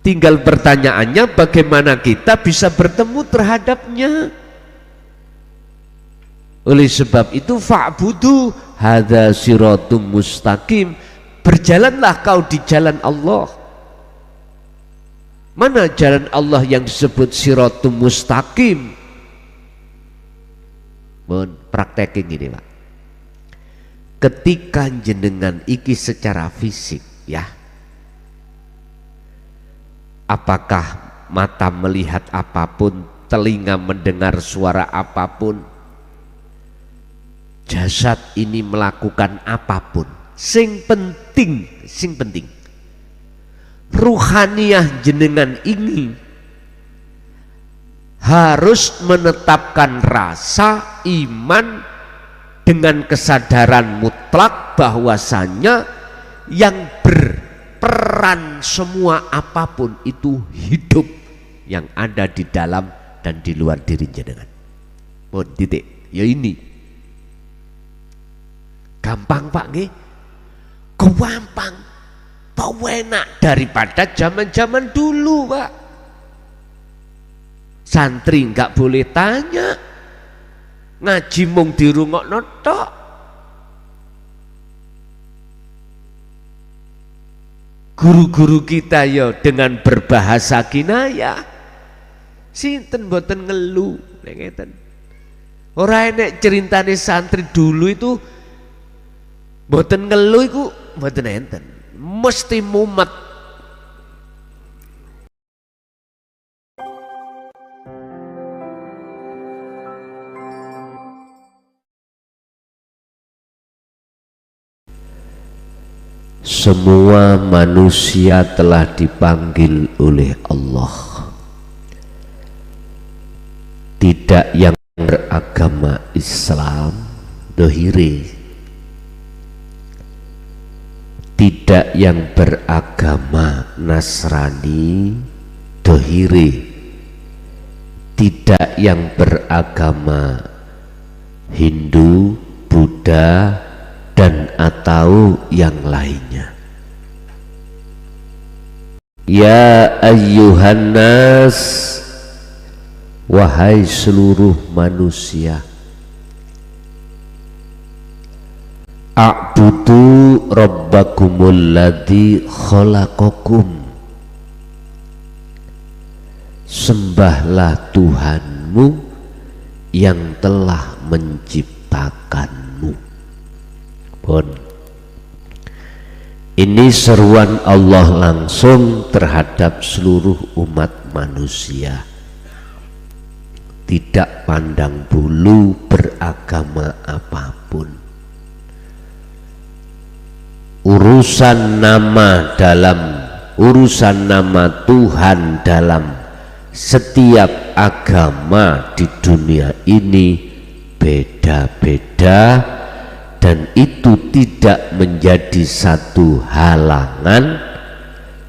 Tinggal pertanyaannya bagaimana kita bisa bertemu terhadapnya. Oleh sebab itu fa'budu hadza siratum mustaqim, berjalanlah kau di jalan Allah. Mana jalan Allah yang disebut siratum mustaqim? Mohon praktekin ini Pak. Ketika jenengan iki secara fisik ya, apakah mata melihat apapun, telinga mendengar suara apapun, jasad ini melakukan apapun, sing penting ruhaniyah jenengan ini harus menetapkan rasa iman dengan kesadaran mutlak bahwasanya yang berperan semua apapun itu hidup yang ada di dalam dan di luar diri jenengan. Mohon titik. Ya ini. Gampang Pak nggih? Gampang. Enak daripada zaman-zaman dulu Pak. Santri nggak boleh tanya, ngaji mung dirungokno tok. Guru-guru kita ya dengan berbahasa kinayah, sinten boten ngelu ngeten. Ora enek ceritane santri dulu itu boten ngelu iku boten enten, mesti mumet. Semua manusia telah dipanggil oleh Allah, tidak yang beragama Islam dohire, tidak yang beragama Nasrani dohire, tidak yang beragama Hindu, Buddha dan atau yang lainnya. Ya ayyuhan nas, wahai seluruh manusia, a'budu rabbakumul ladzi khalaqakum, sembahlah Tuhanmu yang telah menciptakanmu. Pun ini seruan Allah langsung terhadap seluruh umat manusia, tidak pandang bulu beragama apapun. Urusan nama Tuhan dalam setiap agama di dunia ini beda-beda, dan itu tidak menjadi satu halangan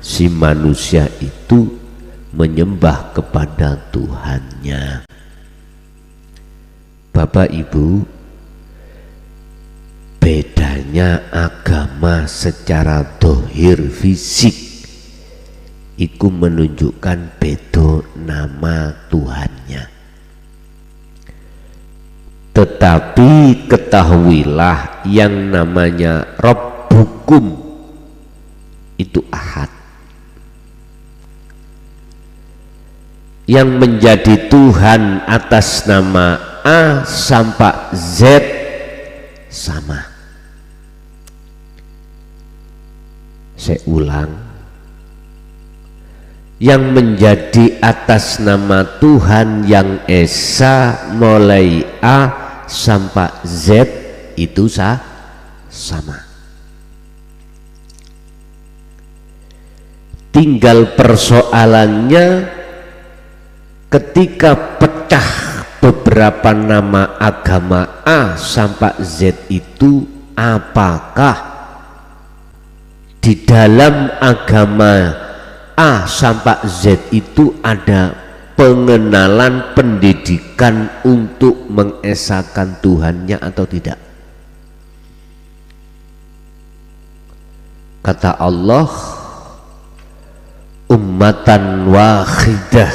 si manusia itu menyembah kepada Tuhannya. Bapak Ibu, bedanya agama secara dohir fisik itu menunjukkan beda nama Tuhannya. Tetapi ketahuilah yang namanya Rabbukum itu ahad, yang menjadi Tuhan atas nama A sampai Z sama. Saya ulang, yang menjadi atas nama Tuhan yang Esa mulai A sampai Z itu sama. Tinggal persoalannya ketika pecah beberapa nama agama A sampai Z itu, apakah di dalam agama A sampai Z itu ada pengenalan pendidikan untuk mengesahkan Tuhannya atau tidak? Kata Allah, ummatan wahidah.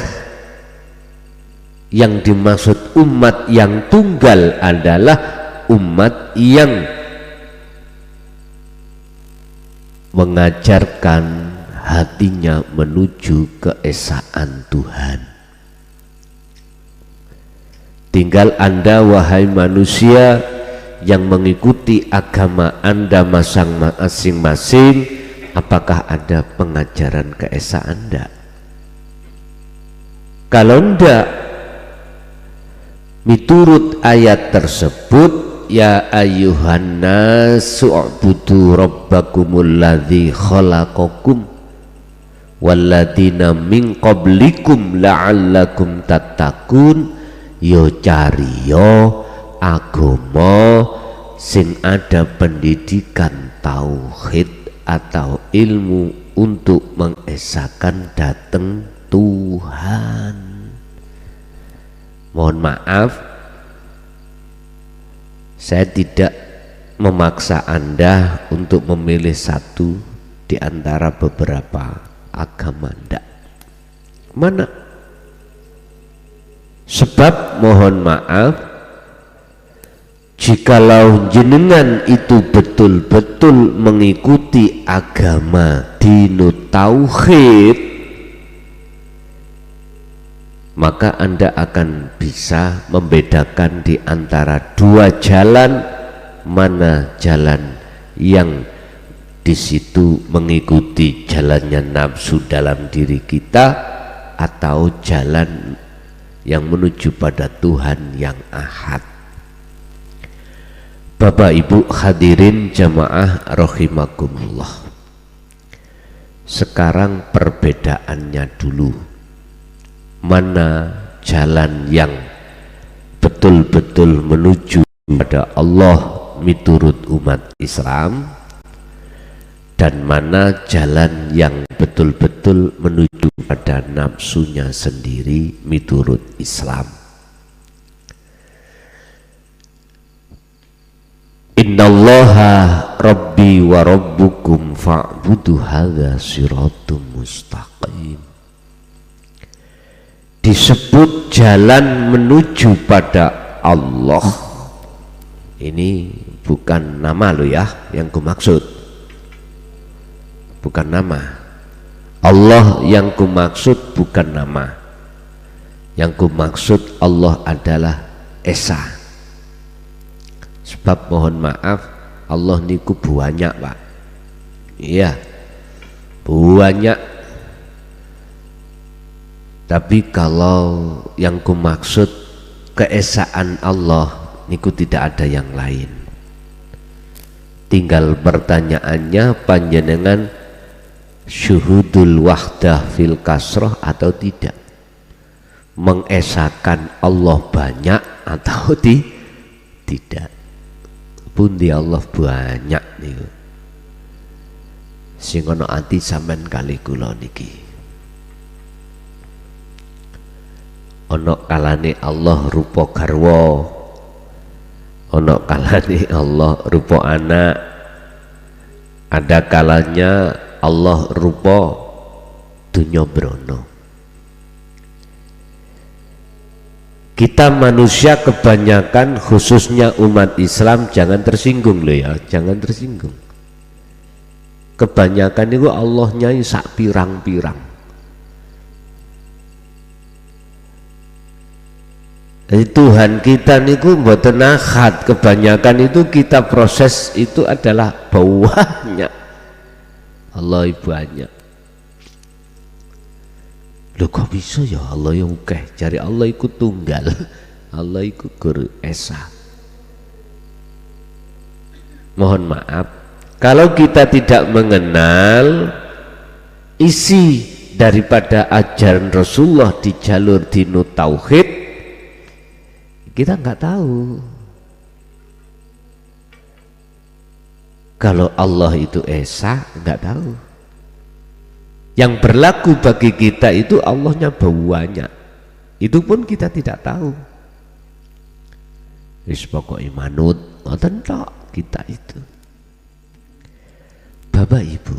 Yang dimaksud umat yang tunggal adalah umat yang mengajarkan hatinya menuju keesaan Tuhan. Tinggal Anda wahai manusia yang mengikuti agama Anda masing-masing, apakah ada pengajaran keesaan Anda? Kalau enggak, miturut ayat tersebut, ya ayyuhan nasu u'budu rabbakumul ladzi khalaqakum walladzina min qablikum la'allakum tattaqun. Yo cariyo agama sing ada pendidikan tauhid atau ilmu untuk mengesahkan dateng Tuhan. Mohon maaf, saya tidak memaksa Anda untuk memilih satu di antara beberapa agama. Anda mana? Sebab mohon maaf, jikalau jenengan itu betul-betul mengikuti agama dinut tauhid, maka Anda akan bisa membedakan di antara dua jalan, mana jalan yang di situ mengikuti jalannya nafsu dalam diri kita, atau jalan yang menuju pada Tuhan yang ahad. Bapak Ibu hadirin jamaah rahimakumullah. Sekarang perbedaannya dulu. Mana jalan yang betul-betul menuju pada Allah miturut umat Islam, dan mana jalan yang betul-betul menuju pada nafsunya sendiri miturut Islam. Innallaha rabbi wa rabbukum fa'budu hadza siratum mustaqim. Disebut jalan menuju pada Allah. Ini bukan nama lo ya yang kumaksud. Bukan nama. Allah yang kumaksud bukan nama. Yang kumaksud Allah adalah esa. Sebab mohon maaf, Allah niku banyak Pak. Iya, banyak. Tapi kalau yang kumaksud keesaan Allah niku tidak ada yang lain. Tinggal pertanyaannya, panjenengan syuhudul wahdah fil kasroh atau tidak, mengesahkan Allah banyak atau tidak. Pundi Allah banyak nih, sing ana ati sampean kali kula niki. Ana kalane Allah rupa garwa, ana kalane Allah rupa anak, ada kalanya Allah rupa dunya brono. Kita manusia kebanyakan, khususnya umat Islam, jangan tersinggung loh ya, jangan tersinggung. Kebanyakan itu Allahnya sak pirang-pirang. Jadi Tuhan kita niku mboten ahad, kebanyakan itu kita proses itu adalah banyak. Allah banyak. Loh kok bisa ya Allah yang ukeh, cari Allah ikut tunggal, Allah ikut guru esa. Mohon maaf, kalau kita tidak mengenal isi daripada ajaran Rasulullah di jalur dinut tauhid, kita nggak tahu. Kalau Allah itu esa, nggak tahu. Yang berlaku bagi kita itu Allahnya banyak, itu pun kita tidak tahu. Wis pokoknya manut ngoten tok kita itu. Bapak Ibu,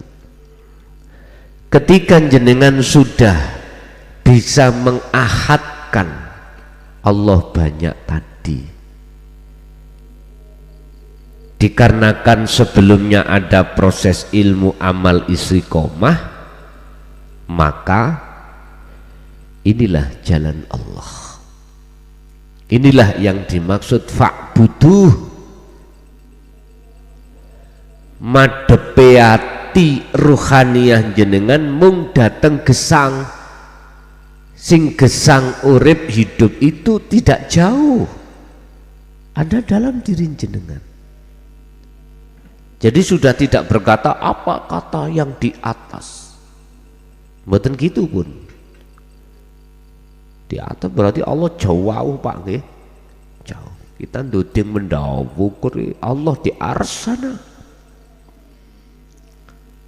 ketika jenengan sudah bisa mengahadkan Allah banyak tadi, dikarenakan sebelumnya ada proses ilmu amal istiqomah, maka inilah jalan Allah. Inilah yang dimaksud fa'buduh, madepeati ruhaniyah jenengan mung dateng gesang, sing gesang urip hidup itu tidak jauh, ada dalam diri jenengan. Jadi sudah tidak berkata apa kata yang di atas, mboten gitu pun. Di atas berarti Allah jauh Pak nggih. Jauh. Kita nduding mendawuh Allah di arsy sana.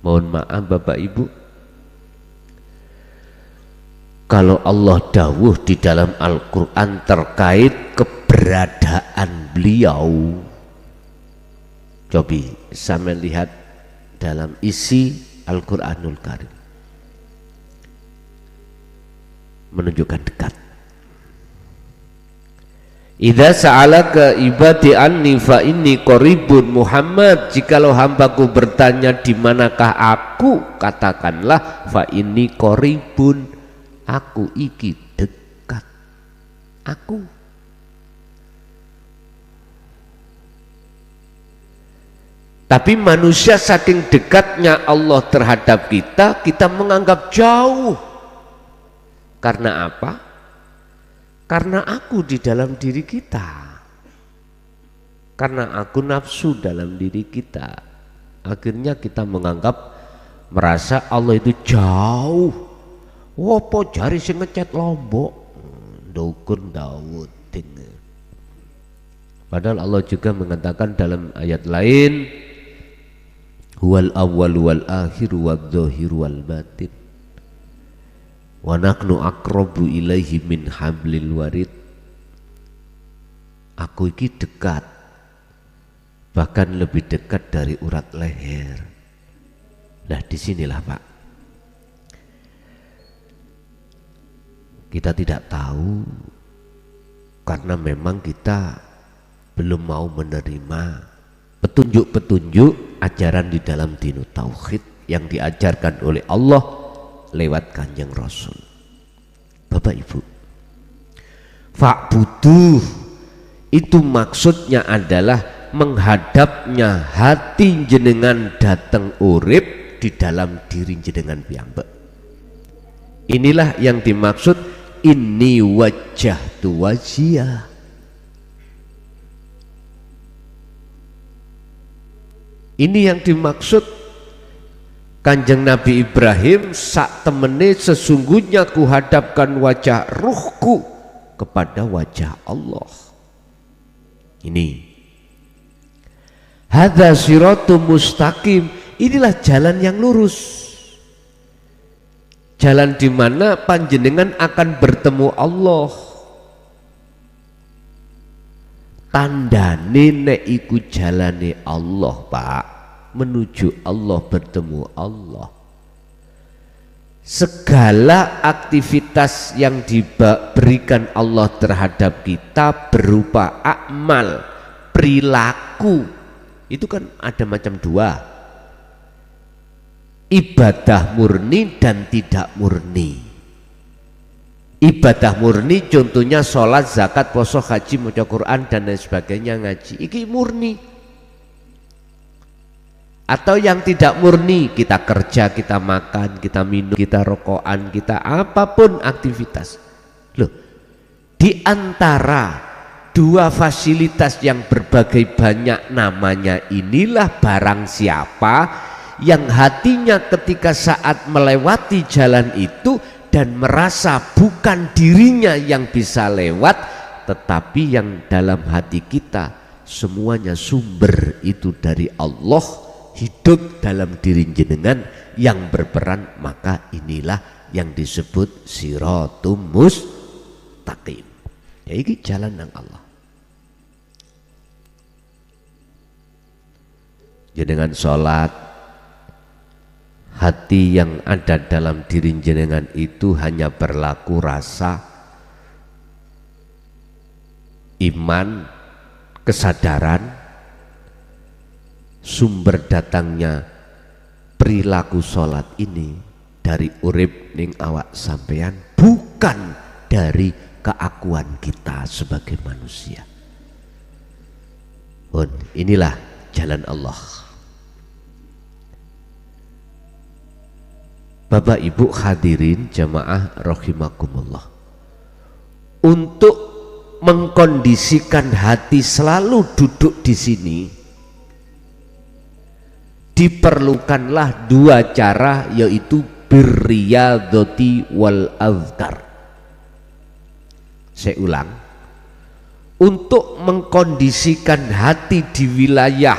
Mohon maaf Bapak Ibu, kalau Allah dawuh di dalam Al-Qur'an terkait keberadaan beliau, coba sampai lihat dalam isi Al-Qur'anul Karim, menunjukkan dekat. Idza sa'alaka ibadi anni fa inni qaribun. Muhammad, jikalau hambaku bertanya di manakah aku, katakanlah fa inni qaribun, aku iki dekat. Aku. Tapi manusia saking dekatnya Allah terhadap kita, kita menganggap jauh. Karena apa? Karena aku di dalam diri kita, karena aku nafsu dalam diri kita, akhirnya kita menganggap, merasa Allah itu jauh. Wopo jari sing ngecet Lombok, dukun Daud. Padahal Allah juga mengatakan dalam ayat lain, huwal awwal wal akhir wal dhahir wal batin wa nahnu aqrabu ilaihi min hablil warid. Aku iki dekat, bahkan lebih dekat dari urat leher. Nah disinilah Pak, kita tidak tahu karena memang kita belum mau menerima petunjuk-petunjuk ajaran di dalam dinut tauhid yang diajarkan oleh Allah lewat Kanjeng Rasul. Bapak Ibu, fa'buduh itu maksudnya adalah menghadapnya hati jenengan dateng urip di dalam diri jenengan piyambak. Inilah yang dimaksud inni wajjahtu wajhiyah. Ini yang dimaksud Kanjeng Nabi Ibrahim, sak temene sesungguhnya kuhadapkan wajah ruhku kepada wajah Allah. Ini hadza siratum mustaqim, inilah jalan yang lurus, jalan di mana panjenengan akan bertemu Allah. Tandane nek iku jalane Allah Pak, menuju Allah, bertemu Allah. Segala aktivitas yang diberikan Allah terhadap kita berupa amal, perilaku, itu kan ada macam dua, ibadah murni dan tidak murni. Ibadah murni contohnya sholat, zakat, puasa, haji, maca Quran dan lain sebagainya, ngaji, iki murni. Atau yang tidak murni, kita kerja, kita makan, kita minum, kita rokokan, kita apapun aktivitas. Loh, di antara dua fasilitas yang berbagai banyak namanya inilah barang siapa yang hatinya ketika saat melewati jalan itu dan merasa bukan dirinya yang bisa lewat, tetapi yang dalam hati kita semuanya sumber itu dari Allah, hidup dalam diri jenengan yang berperan, maka inilah yang disebut siratum mustaqim. Ya ini jalan yang Allah. Jenengan sholat hati yang ada dalam diri jenengan itu hanya berlaku rasa, iman, kesadaran, sumber datangnya perilaku sholat ini dari urip ning awak sampean, bukan dari keakuan kita sebagai manusia. Inilah jalan Allah. Bapak Ibu hadirin jamaah rahimakumullah, untuk mengkondisikan hati selalu duduk di sini diperlukanlah dua cara, yaitu birriyadhati wal azkar. Saya ulang, untuk mengkondisikan hati di wilayah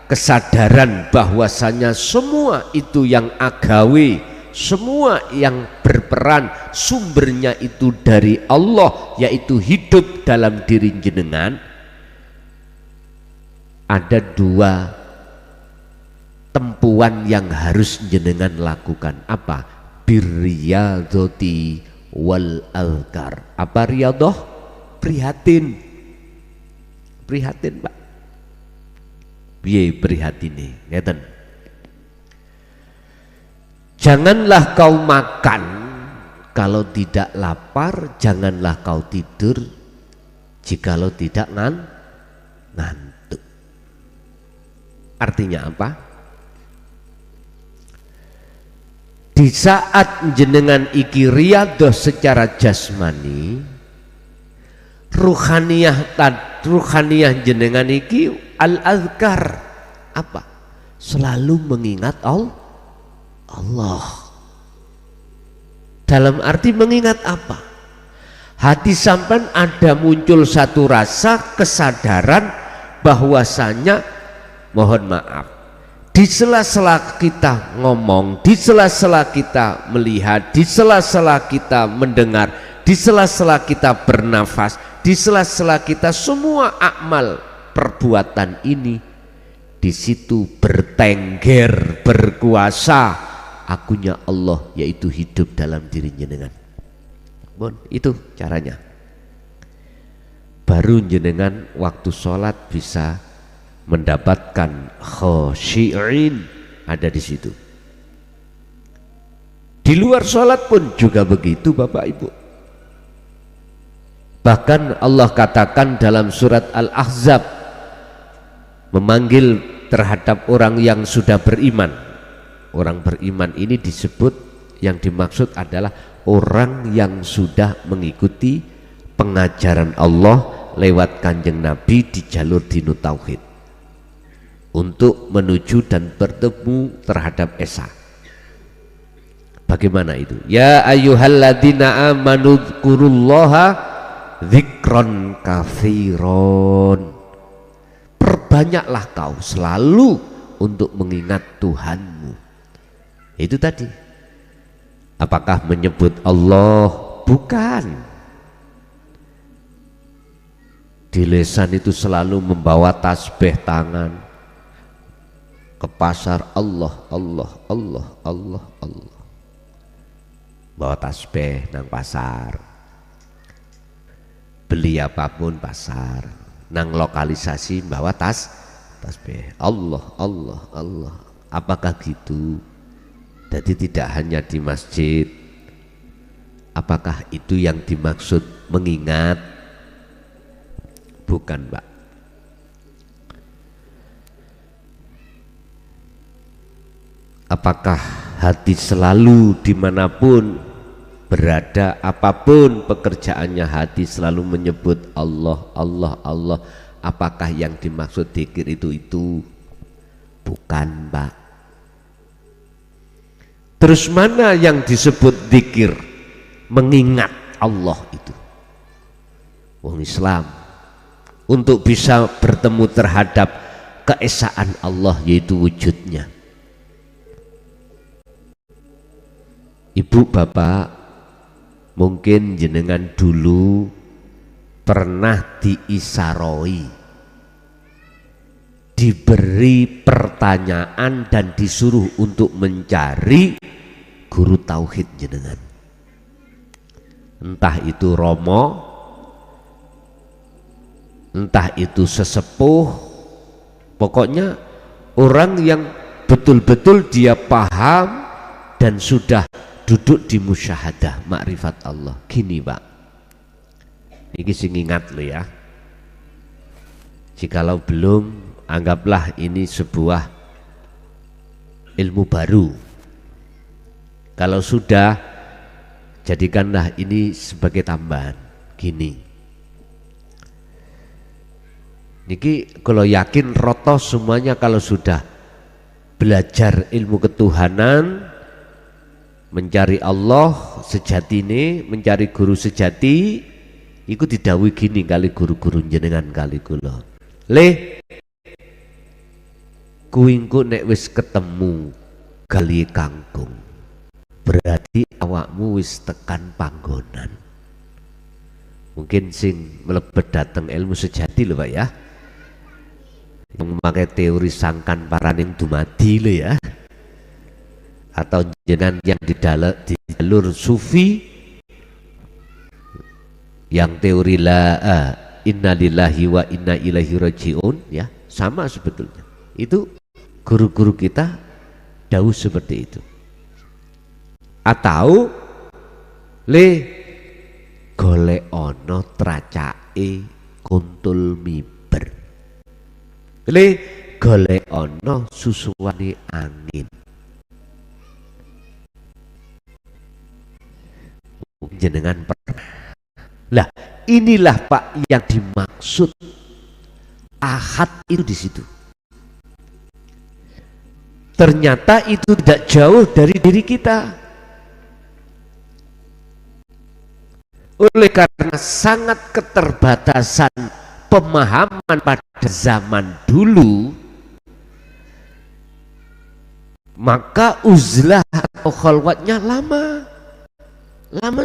kesadaran bahwasanya semua itu yang agawe, semua yang berperan sumbernya itu dari Allah, yaitu hidup dalam diri jenengan, ada dua tempuan yang harus jenengan lakukan. Apa? Birriyadhati wal azkar. Apa riyadhah? Prihatin. Prihatin, Pak. Piye prihatine? Ngeten. Janganlah kau makan kalau tidak lapar, janganlah kau tidur jikalau tidak ngantuk. Artinya apa? Di saat jenengan iki riyadhah secara jasmani, ruhaniyah jenengan iki al-azkar. Apa? Selalu mengingat Allah. Dalam arti mengingat apa? Hati sampean ada muncul satu rasa kesadaran bahwasanya, mohon maaf, di sela-sela kita ngomong, di sela-sela kita melihat, di sela-sela kita mendengar, di sela-sela kita bernafas, di sela-sela kita semua amal perbuatan ini, di situ bertengger, berkuasa akunya Allah, yaitu hidup dalam diri jenengan. Bon, itu caranya. Baru jenengan waktu sholat bisa mendapatkan khosyi'in ada di situ. Di luar sholat pun juga begitu, Bapak Ibu. Bahkan Allah katakan dalam surat Al-Ahzab, memanggil terhadap orang yang sudah beriman. Orang beriman ini disebut, yang dimaksud adalah orang yang sudah mengikuti pengajaran Allah lewat kanjeng Nabi di jalur dinu tauhid untuk menuju dan bertemu terhadap Esa. Bagaimana itu? Ya ayyuhalladzina amanu dzkurullaha dzikron katsiron. Perbanyaklah kau selalu untuk mengingat Tuhanmu. Itu tadi. Apakah menyebut Allah? Bukan. Di lisan itu selalu membawa tasbih tangan ke pasar, Allah, Allah, Allah, Allah, Allah. Bawa tasbih nang pasar. Beli apapun pasar. Nang lokalisasi bawa tasbih. Allah, Allah, Allah. Apakah gitu? Jadi tidak hanya di masjid. Apakah itu yang dimaksud mengingat? Bukan, Pak. Apakah hati selalu dimanapun berada, apapun pekerjaannya, hati selalu menyebut Allah, Allah, Allah? Apakah yang dimaksud dzikir itu? Bukan, Pak. Terus mana yang disebut dzikir? Mengingat Allah itu. Wong Islam untuk bisa bertemu terhadap keesaan Allah, yaitu wujudnya. Ibu bapak, mungkin jenengan dulu pernah diisaroi. diberi pertanyaan dan disuruh untuk mencari guru tauhid jenengan, entah itu romo, entah itu sesepuh, pokoknya orang yang betul-betul dia paham dan sudah duduk di musyahadah makrifat Allah. Gini Pak, ini sing ingat lo ya, jikalau belum, anggaplah ini sebuah ilmu baru. Kalau sudah, jadikanlah ini sebagai tambahan. Gini, niki kalau yakin roto semuanya kalau sudah belajar ilmu ketuhanan, mencari Allah sejati ini, mencari guru sejati, iku didhawuhi gini kali guru-guru jenengan kali kula. Le kuingku nek wis ketemu gali kangkung, berarti awakmu wis tekan panggonan. Mungkin sing melebet dateng ilmu sejati lho Pak ya, yang memakai teori sangkan paraning dumadi lho ya, atau jenengan yang di jalur sufi yang teori la inna lillahi wa inna ilaihi rajiun ya, sama sebetulnya. Itu guru-guru kita dawuh seperti itu. Atau le golek ono tracake kuntul miber, le golek ono susuwane angin. Jenengan pernah. Lah, inilah Pak yang dimaksud ahad itu di situ. Ternyata itu tidak jauh dari diri kita. Oleh karena sangat keterbatasan pemahaman pada zaman dulu, maka uzlah atau khalwatnya lama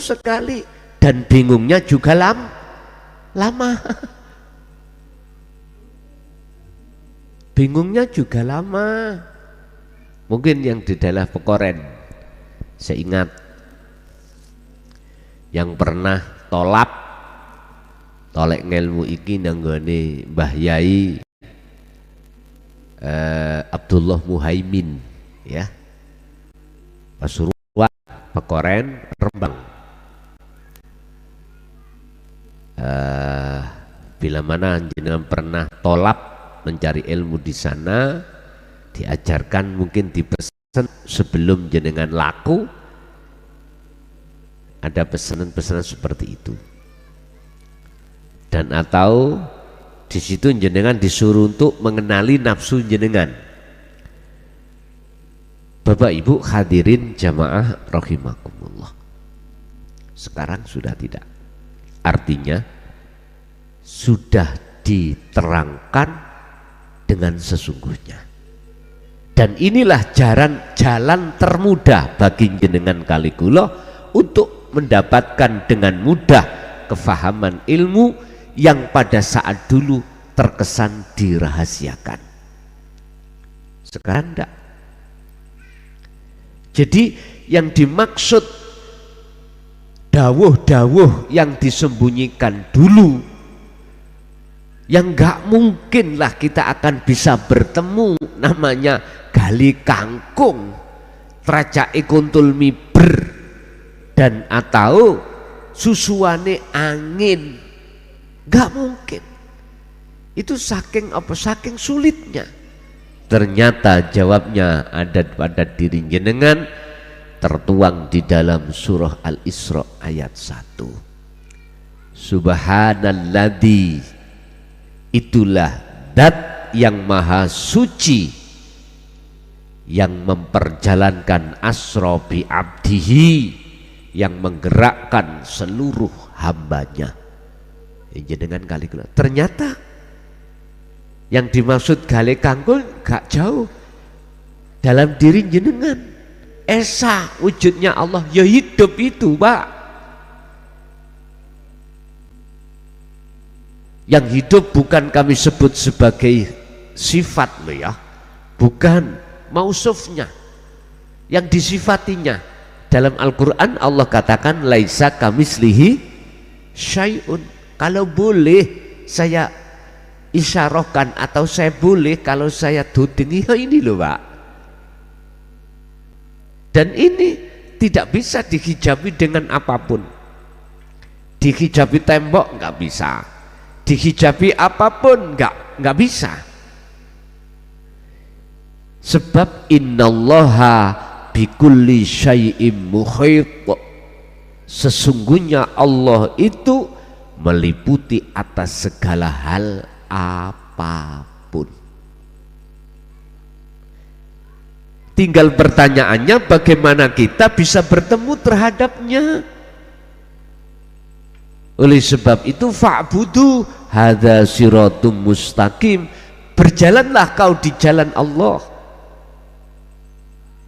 sekali, dan bingungnya juga lama. Bingungnya juga lama. Mungkin yang di daerah Pekoren, saya ingat yang pernah tolek ngelmu iki nanggone Mbah Yai Abdullah Muhaimin ya, Pasuruan, Pekoren, Rembang. Bila mana jenengan pernah tolap mencari ilmu di sana, diajarkan mungkin dipesan sebelum jenengan laku, ada pesanan-pesanan seperti itu. Dan atau di situ jenengan disuruh untuk mengenali nafsu jenengan. Bapak Ibu hadirin jamaah rahimakumullah, sekarang sudah tidak. Artinya sudah diterangkan dengan sesungguhnya. Dan inilah jalan termudah bagi jenengan kali kula untuk mendapatkan dengan mudah kefahaman ilmu yang pada saat dulu terkesan dirahasiakan. Sekarang enggak. Jadi yang dimaksud dawuh-dawuh yang disembunyikan dulu, yang enggak mungkin lah kita akan bisa bertemu, namanya gali kangkung, tracake kuntul miber, dan atau susuane angin. Enggak mungkin. Itu saking apa? Saking sulitnya. Ternyata jawabnya ada pada diri jenengan, tertuang di dalam surah Al-Isra ayat 1. Subhanalladzi, itulah zat yang maha suci yang memperjalankan asra bi abdihi, yang menggerakkan seluruh hambanya. Jenengan kali kula. Ternyata yang dimaksud gale kangkul gak jauh dalam diri jenengan. Esa wujudnya Allah ya hidup itu Pak. Yang hidup bukan kami sebut sebagai sifat loh ya, bukan mausufnya, yang disifatinya. Dalam Al-Quran Allah katakan laisa kamislihi syai'un. Kalau boleh saya isyarahkan atau saya boleh kalau saya tuding, ya ini loh Pak. Dan ini tidak bisa dihijabi dengan apapun. Dihijabi tembok nggak bisa, dihijabi apapun nggak bisa. Sebab innallaha bikulli syai'im muhit. Sesungguhnya Allah itu meliputi atas segala hal apapun. Tinggal pertanyaannya bagaimana kita bisa bertemu terhadapnya. Oleh sebab itu fa'budu hadza siratum mustaqim. Berjalanlah kau di jalan Allah.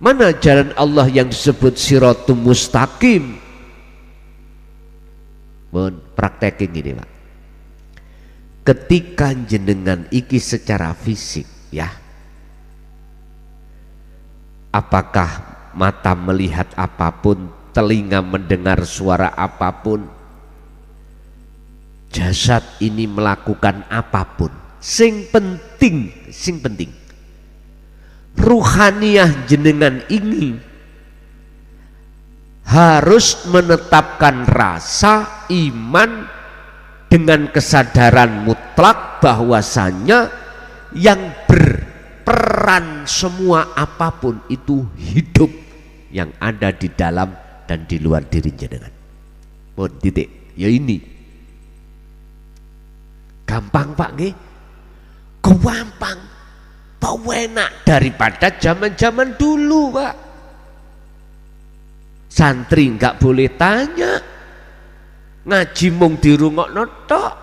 Mana jalan Allah yang disebut siratum mustaqim? Mohon praktekin ini Pak. Ketika jenengan iki secara fisik ya, apakah mata melihat apapun, telinga mendengar suara apapun, jasad ini melakukan apapun, sing penting ruhaniyah jenengan ini harus menetapkan rasa iman dengan kesadaran mutlak bahwasanya yang berperan semua apapun itu hidup, yang ada di dalam dan di luar diri jenengan. Mohon titik. Ya ini gampang Pak nggih? Gampang. Enak daripada zaman-zaman dulu Pak. Santri nggak boleh tanya, ngaji mung dirungokno tok.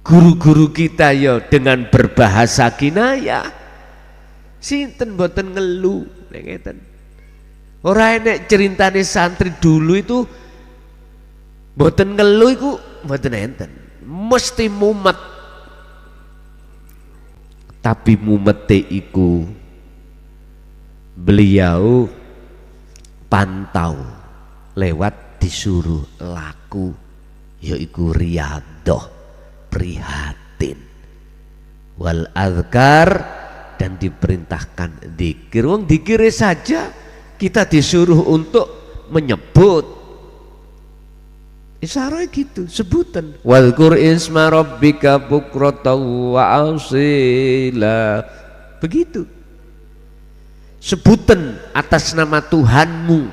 Guru-guru kita ya dengan berbahasa kinayah. Sinten mboten ngelu ngeten. Ora enek ceritane santri dulu itu mboten ngelu iku mboten enten. Mesti mumet. Tapi mumete iku beliau pantau lewat disuruh laku, yaitu riyadhah, prihatin, wal azkar, dan diperintahkan dzikir. Wong dzikire saja kita disuruh untuk menyebut. Isyarat gitu, sebutan. Wadhkur isma rabbika bukratan wa asila. Begitu. Sebutan atas nama Tuhanmu.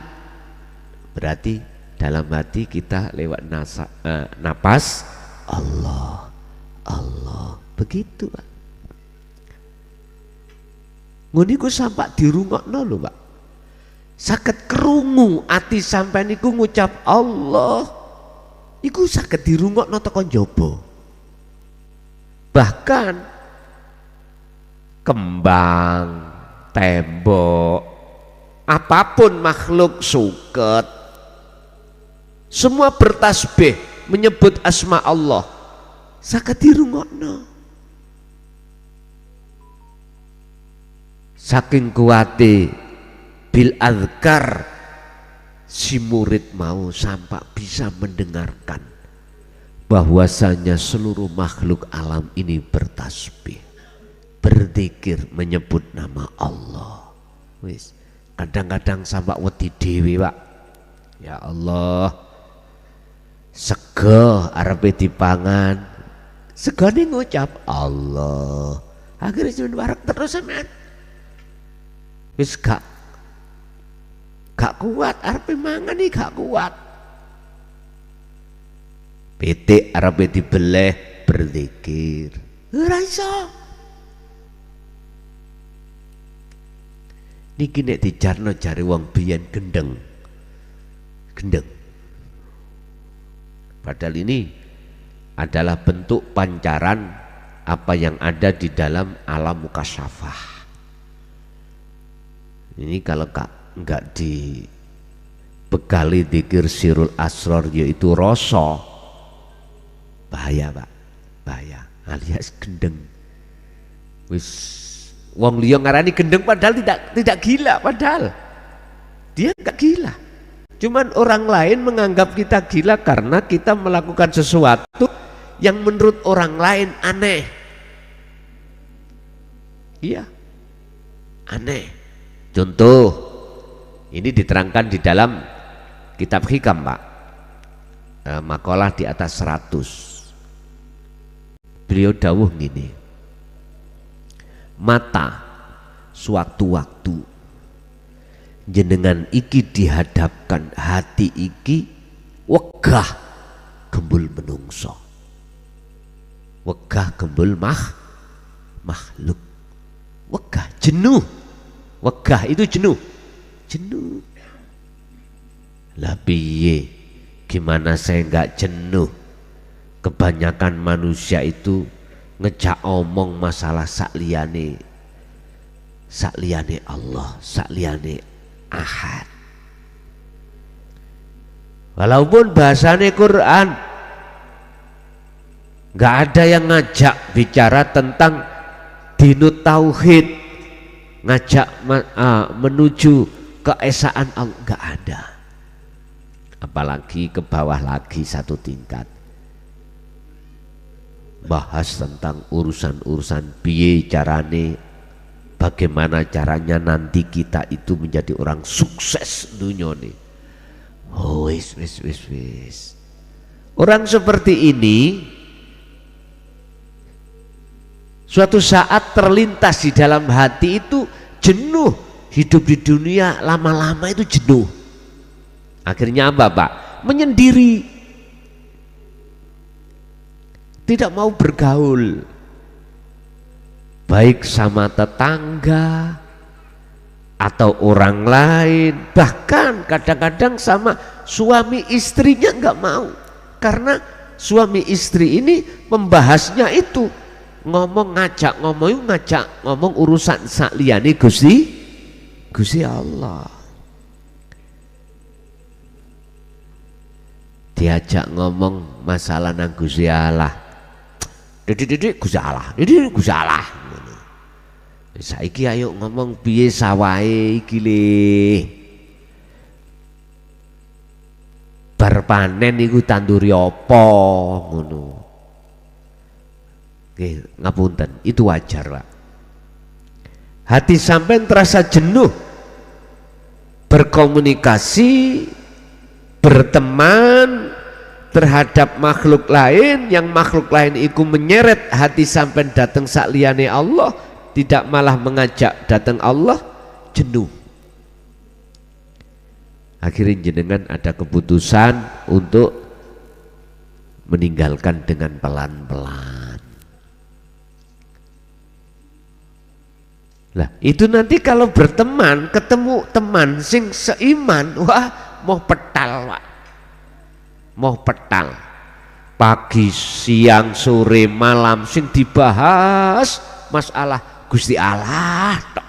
Berarti dalam hati kita lewat napas Allah, Allah. Begitu Pak. Nguniku sampai dirungokno lho Pak. Saged krungu ati sampean niku ngucap Allah. Iku saged dirungokno tekan jaba. Bahkan kembang, tembok, apapun makhluk suket, semua bertasbih menyebut asma Allah, saged dirungokno. Saking kuwate bil azkar si murid mau sampai bisa mendengarkan bahwasanya seluruh makhluk alam ini bertasbih, berzikir, menyebut nama Allah. Wis kadang-kadang sampai wedi dhewe Pak. Ya Allah, sego arepe dipangan, segone ngucap Allah, akhirnya cuma warak terus sampean. Wis gak kuat, arepe mangan iki gak kuat. Pitik arepe dibeleh, berzikir. Ora iso. Niki nek dijarno jare wong biyen gendeng. Padahal ini adalah bentuk pancaran apa yang ada di dalam alam mukasyafah. Ini kalau enggak dibekali dzikir sirul asrar, yaitu rasa, bahaya Pak, bahaya, alias gendeng. Wis wong liya ngarani gendeng padahal tidak gila, padahal dia enggak gila. Cuman orang lain menganggap kita gila karena kita melakukan sesuatu yang menurut orang lain aneh. Iya, aneh. Contoh, ini diterangkan di dalam kitab Hikam Pak, makalah di atas 100. Beliau dawuh gini, mata sewaktu-waktu jenengan iki dihadapkan hati iki wegah gembul menungso, wegah gembul makhluk, wegah jenuh, wegah itu jenuh. Lah piye, gimana saya enggak jenuh? Kebanyakan manusia itu ngejak omong masalah sakliyane Allah, sakliyane Ahad. Walaupun bahasane Quran, nggak ada yang ngajak bicara tentang dinut tauhid, ngajak menuju keesaan Allah, nggak ada. Apalagi ke bawah lagi satu tingkat, bahas tentang urusan-urusan piye carane, bagaimana caranya nanti kita itu menjadi orang sukses dunia nih. Oh, wis. Orang seperti ini suatu saat terlintas di dalam hati itu jenuh, hidup di dunia lama-lama itu jenuh. Akhirnya apa Pak? Menyendiri, tidak mau bergaul, baik sama tetangga atau orang lain, bahkan kadang-kadang sama suami istrinya nggak mau, karena suami istri ini membahasnya itu ngajak ngomong urusan sakliyane Gusti Allah. Diajak ngomong masalah nang Gusti Allah, Didik Gusti Allah, Didik Gusti Allah. Saiki ayo ngomong piye sawahe iki le. Bar panen iku tanduri apa ngono. Nggih, ngapunten, itu wajar, Pak. Hati sampean terasa jenuh berkomunikasi, berteman terhadap makhluk lain, yang makhluk lain itu menyeret hati sampean datang sakliyane Allah, tidak malah mengajak datang Allah, jenuh. Akhirnya jenengan ada keputusan untuk meninggalkan dengan pelan-pelan. Lah itu nanti kalau berteman, ketemu teman sing seiman, wah mau petal Pak, mau petal, pagi siang sore malam sing dibahas masalah Gusti Allah tok.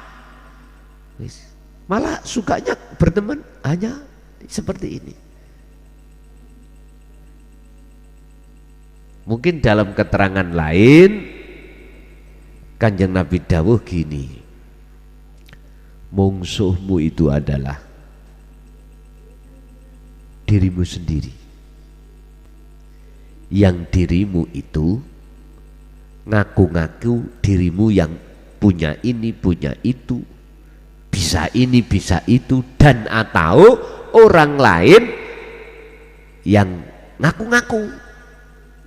Malah sukanya berteman hanya seperti ini. Mungkin dalam keterangan lain Kanjeng Nabi dawuh gini, mungsuhmu itu adalah dirimu sendiri, yang dirimu itu ngaku-ngaku dirimu yang punya ini punya itu, bisa ini bisa itu, dan atau orang lain yang ngaku-ngaku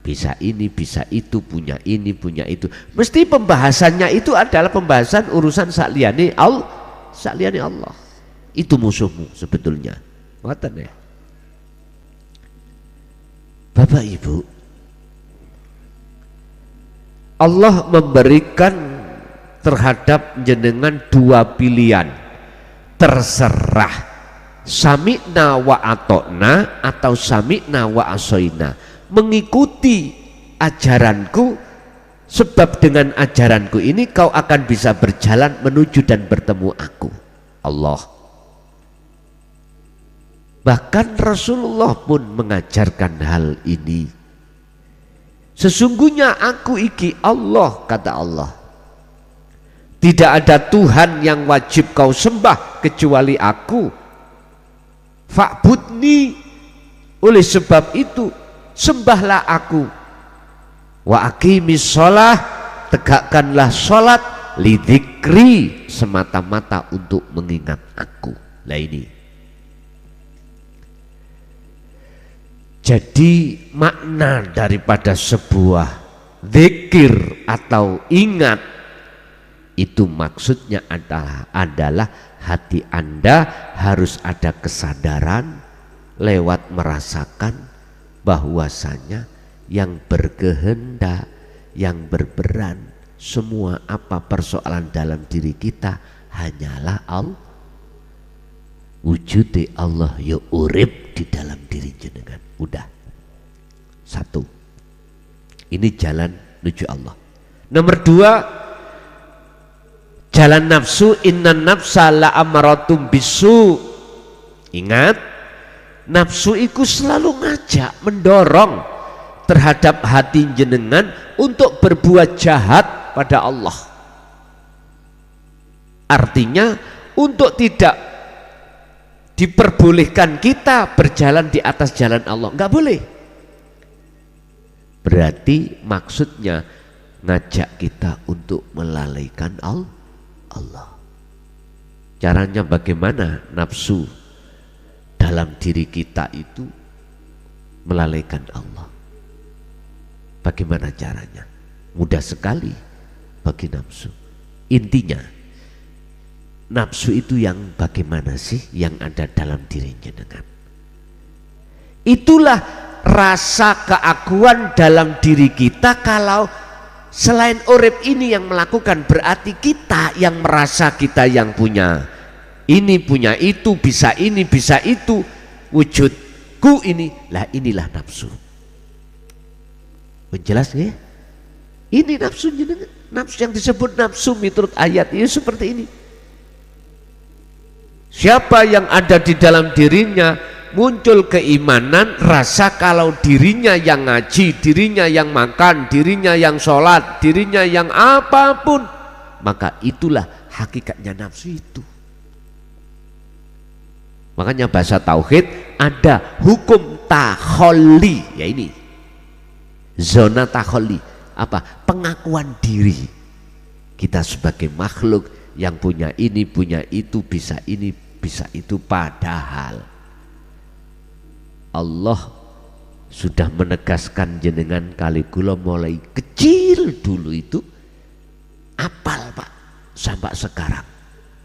bisa ini bisa itu, punya ini punya itu. Mesti pembahasannya itu adalah pembahasan urusan sakliyane Allah. Itu musuhmu sebetulnya. Ngoten ya Bapak Ibu, Allah memberikan terhadap jenengan dua pilihan, terserah sami'na wa atokna atau sami'na wa asoina, mengikuti ajaranku, sebab dengan ajaranku ini kau akan bisa berjalan menuju dan bertemu aku Allah. Bahkan Rasulullah pun mengajarkan hal ini, Sesungguhnya aku iki Allah, kata Allah. Tidak ada Tuhan yang wajib kau sembah kecuali aku. Fa'budni, oleh sebab itu sembahlah aku. Wa aqimis sholah, tegakkanlah sholat, lidzikri, semata-mata untuk mengingat aku. Lah ini. Jadi makna daripada sebuah zikir atau ingat itu maksudnya adalah hati Anda harus ada kesadaran lewat merasakan bahwasanya yang berkehendak, yang berperan, semua apa persoalan dalam diri kita hanyalah Allah. Wujudi Allah ya urip di dalam diri jenengan. Udah. Satu. Ini jalan menuju Allah. Nomor dua, jalan nafsu, innan nafsa la amaratum bisu. Ingat, nafsu itu selalu ngajak, mendorong terhadap hati jenengan untuk berbuat jahat pada Allah. Artinya untuk tidak diperbolehkan kita berjalan di atas jalan Allah, nggak boleh. Berarti maksudnya ngajak kita untuk melalaikan Allah. Caranya bagaimana nafsu dalam diri kita itu melalaikan Allah? Bagaimana caranya? Mudah sekali bagi nafsu. Intinya nafsu itu yang bagaimana sih yang ada dalam diri jenengan? Itulah rasa keakuan dalam diri kita. Kalau selain urip ini yang melakukan, berarti kita yang merasa kita yang punya ini, punya itu, bisa ini, bisa itu, wujudku ini. Lah inilah nafsu. Menjelas ya? Ini nafsu jenengan. Nafsu yang disebut nafsu menurut ayat ini seperti ini. Siapa yang ada di dalam dirinya muncul keimanan, rasa kalau dirinya yang ngaji, dirinya yang makan, dirinya yang sholat, dirinya yang apapun, maka itulah hakikatnya nafsu itu. Makanya bahasa tauhid ada hukum takholli, ya ini zona takholli, apa? Pengakuan diri kita sebagai makhluk yang punya ini, punya itu, bisa ini, bisa itu. Padahal Allah sudah menegaskan jenengan kali kula mulai kecil dulu itu apal Pak sampai sekarang,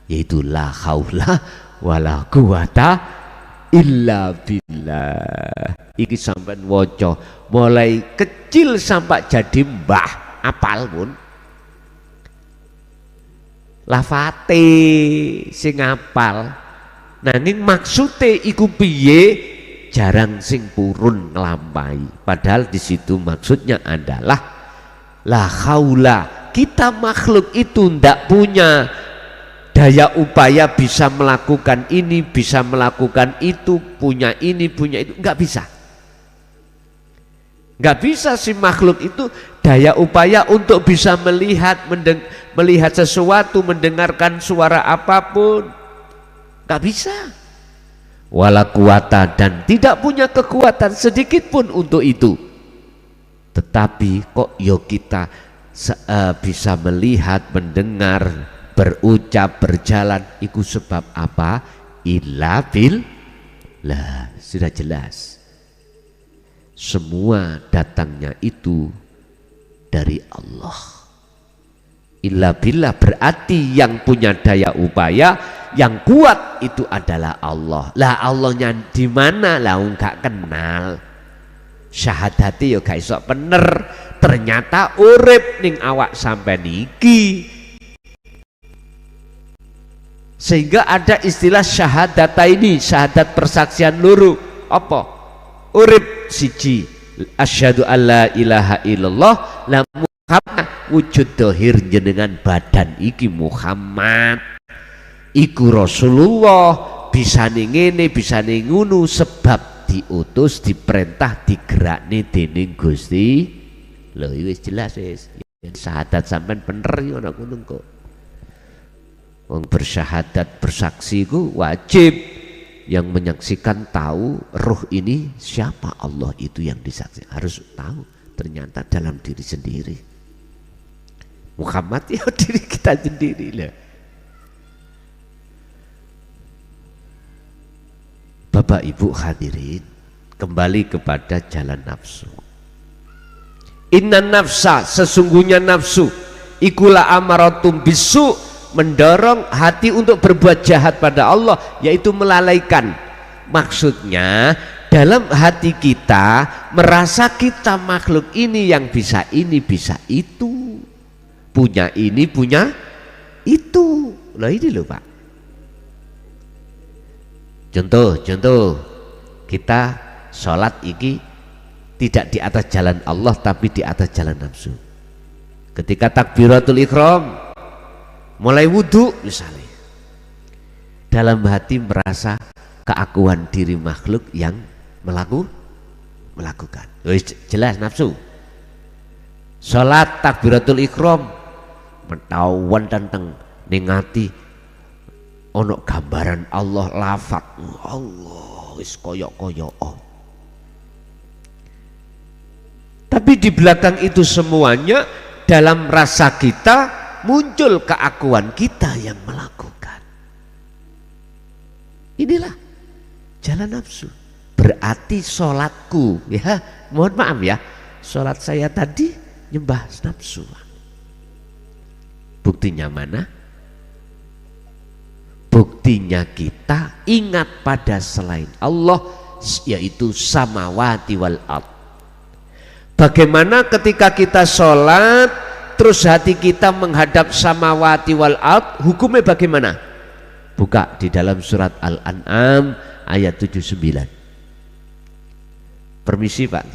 yaitu la haula wala quwata illa billah. Iki sampean waca mulai kecil sampai jadi mbah apal pun lafate sing apal, nanging maksude iku piye jarang sing purun nglampahi. Padahal di situ maksudnya adalah la haula, kita makhluk itu ndak punya daya upaya bisa melakukan ini, bisa melakukan itu, punya ini, punya itu, nggak bisa. Nggak bisa si makhluk itu daya upaya untuk bisa melihat sesuatu, mendengarkan suara apapun, nggak bisa. Wala kuwata, dan tidak punya kekuatan sedikit pun untuk itu. Tetapi kok yo kita bisa melihat, mendengar, berucap, berjalan, itu sebab apa? Illa billah. Sudah jelas. Semua datangnya itu dari Allah. Illa billah berarti yang punya daya upaya, yang kuat itu adalah Allah. Lah Allahnya di mana? Lah enggak kenal. Syahadati yo gak iso bener. Ternyata urip ning awak sampai niki. Sehingga ada istilah syahadata ini, syahadat persaksian loro. Apa? Urip siji, asyhadu alla ilaha illallah, la Muhammad, wujud dohir jenengan badan iki Muhammad iku Rasulullah, bisa ngene bisa ngunu sebab diutus, diperintah, digerakne dening Gusti Lho wis jelas wis. Syahadat sampean bener yo ana ngono kok. Wong bersyahadat bersaksi ku wajib yang menyaksikan tahu ruh ini siapa, Allah itu yang disaksikan, harus tahu ternyata dalam diri sendiri. Muhammad ya diri kita sendiri lah. Bapak Ibu hadirin, kembali kepada jalan nafsu. Inna nafsa, sesungguhnya nafsu ikulah amaratum bisu, mendorong hati untuk berbuat jahat pada Allah, yaitu melalaikan. Maksudnya dalam hati kita merasa kita makhluk ini yang bisa ini bisa itu, punya ini punya itu. Loh ini loh Pak, contoh kita sholat iki tidak di atas jalan Allah tapi di atas jalan nafsu. Ketika takbiratul ihram mulai wudhu misalnya, dalam hati merasa keakuan diri makhluk yang melakukan. Jelas nafsu. Sholat takbiratul ihram metawan tentang ningati ono gambaran Allah, lafaz Allah wis koyok-koyok. Tapi di belakang itu semuanya dalam rasa kita muncul keakuan kita yang melakukan. Inilah jalan nafsu. Berarti sholatku, ya mohon maaf ya, sholat saya tadi nyembah nafsu. Buktinya mana? Buktinya kita ingat pada selain Allah, yaitu samawati wal ard. Bagaimana ketika kita sholat terus hati kita menghadap samawati wal ard, hukumnya bagaimana? Buka di dalam surat Al-An'am ayat 79. Permisi Pak,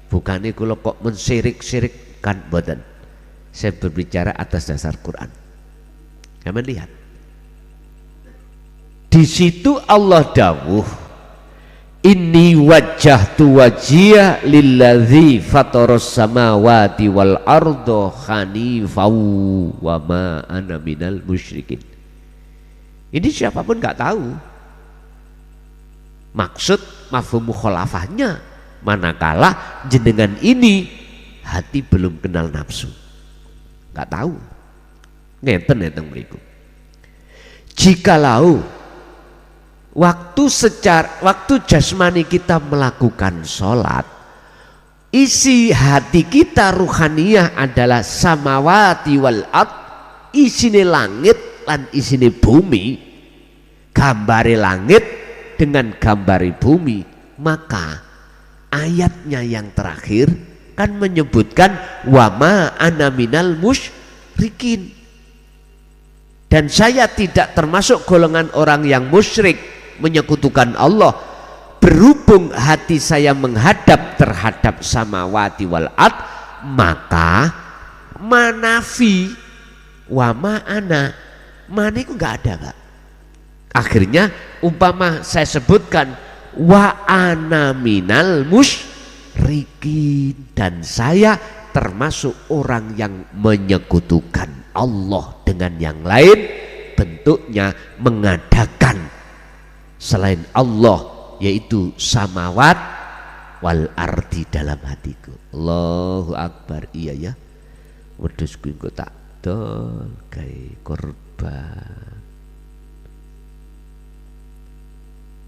bukannya kalau kok mensirik-sirikkan badan, saya berbicara atas dasar Quran. Kamu lihat di situ Allah dawuh, inni wajjahtu wajhiya lilladzi fataras samawati wal arda hanifau wa ma ana minal musyrikin. Ini siapapun nggak tahu maksud mafhum mukhalafahnya, manakala jenengan ini hati belum kenal nafsu, nggak tahu. Ngeten berikut. Jikalau waktu jasmani kita melakukan sholat, isi hati kita ruhaniyah adalah samawati wal ard, isine langit lan isine bumi, gambare langit dengan gambare bumi, maka ayatnya yang terakhir kan menyebutkan wama ana minal musyrikin, dan saya tidak termasuk golongan orang yang musyrik menyekutukan Allah. Berhubung hati saya menghadap terhadap samawati wal ard, maka manafi wama ana, mana itu nggak ada Pak. Akhirnya umpama saya sebutkan wa ana minal musyrikin, dan saya termasuk orang yang menyekutukan Allah dengan yang lain, bentuknya mengadakan selain Allah, yaitu samawat wal ardi dalam hatiku. Allahu Akbar. Iya ya, wedhusku engko tak dol gawe korban,